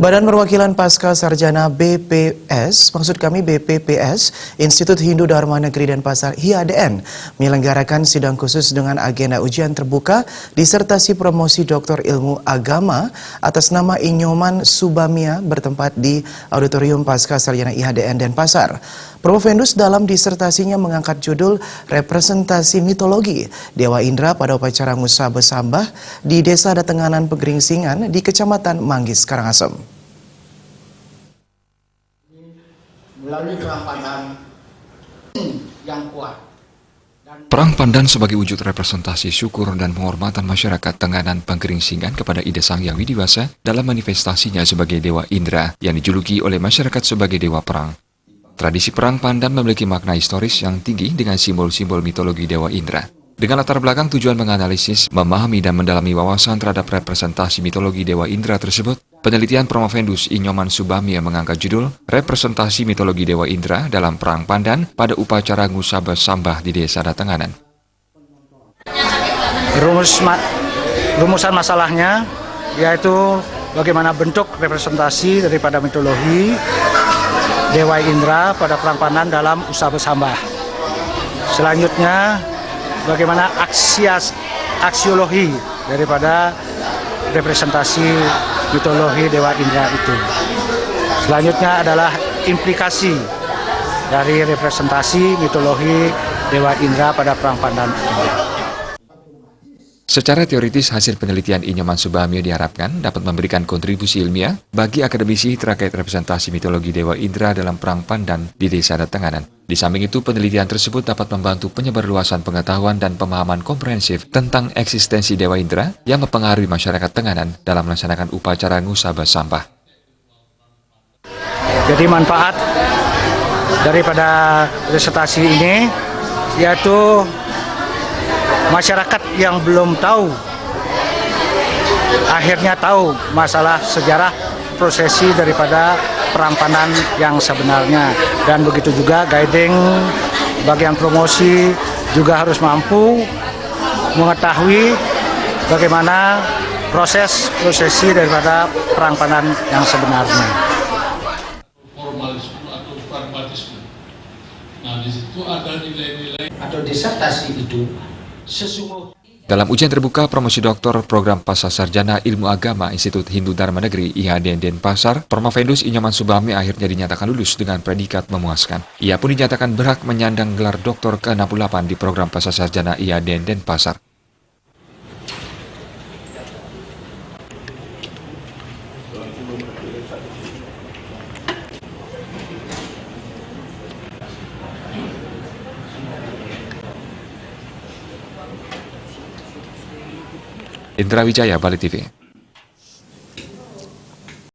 Badan Perwakilan Pasca Sarjana BPS, maksud kami BPPS, Institut Hindu Dharma Negeri Denpasar (IHDN), menyelenggarakan sidang khusus dengan agenda ujian terbuka disertasi promosi Doktor Ilmu Agama atas nama Inyoman Subamia bertempat di Auditorium Pasca Sarjana IHDN Denpasar. Profendus dalam disertasinya mengangkat judul Representasi Mitologi Dewa Indra pada upacara Ngusa Besambah di Desa Datenganan Pegeringsingan di Kecamatan Manggis, Karangasem. Melalui perang pandan yang kuat. Perang pandan sebagai wujud representasi syukur dan penghormatan masyarakat Tenganan Pegeringsingan kepada Ida Sang Hyang Widiwasa dalam manifestasinya sebagai Dewa Indra yang dijuluki oleh masyarakat sebagai Dewa Perang. Tradisi perang pandan memiliki makna historis yang tinggi dengan simbol-simbol mitologi Dewa Indra. Dengan latar belakang tujuan menganalisis, memahami dan mendalami wawasan terhadap representasi mitologi Dewa Indra tersebut, penelitian Profendus Inyoman Subamia mengangkat judul Representasi Mitologi Dewa Indra dalam Perang Pandan pada upacara Ngusa Besambah di Desa Datenganan. Rumusan masalahnya yaitu bagaimana bentuk representasi daripada mitologi Dewa Indra pada Perang Pandan dalam Ngusa Besambah. Selanjutnya, bagaimana aksiologi daripada representasi mitologi Dewa Indra itu. Selanjutnya adalah implikasi dari representasi mitologi Dewa Indra pada Perang Pandan itu. Secara teoritis, hasil penelitian Inyoman Subamia diharapkan dapat memberikan kontribusi ilmiah bagi akademisi terkait representasi mitologi Dewa Indra dalam Perang Pandan di Desa Datenganan. Di samping itu, penelitian tersebut dapat membantu penyebarluasan pengetahuan dan pemahaman komprehensif tentang eksistensi Dewa Indra yang mempengaruhi masyarakat Tenganan dalam melaksanakan upacara Ngusa Besambah. Jadi manfaat daripada disertasi ini yaitu masyarakat yang belum tahu akhirnya tahu masalah sejarah prosesi daripada Perang Pandan yang sebenarnya, dan begitu juga guiding bagian promosi juga harus mampu mengetahui bagaimana prosesi daripada Perang Pandan yang sebenarnya. Formalisme atau pragmatisme. Nah, di situ ada nilai-nilai Atau disertasi itu Dalam ujian terbuka promosi doktor program Pasca Sarjana Ilmu Agama Institut Hindu Dharma Negeri IHDN Denpasar, Profendus Inyoman Subamia akhirnya dinyatakan lulus dengan predikat memuaskan. Ia pun dinyatakan berhak menyandang gelar doktor ke-68 di program Pasca Sarjana IHDN Denpasar. Indra Wijaya, Bali TV.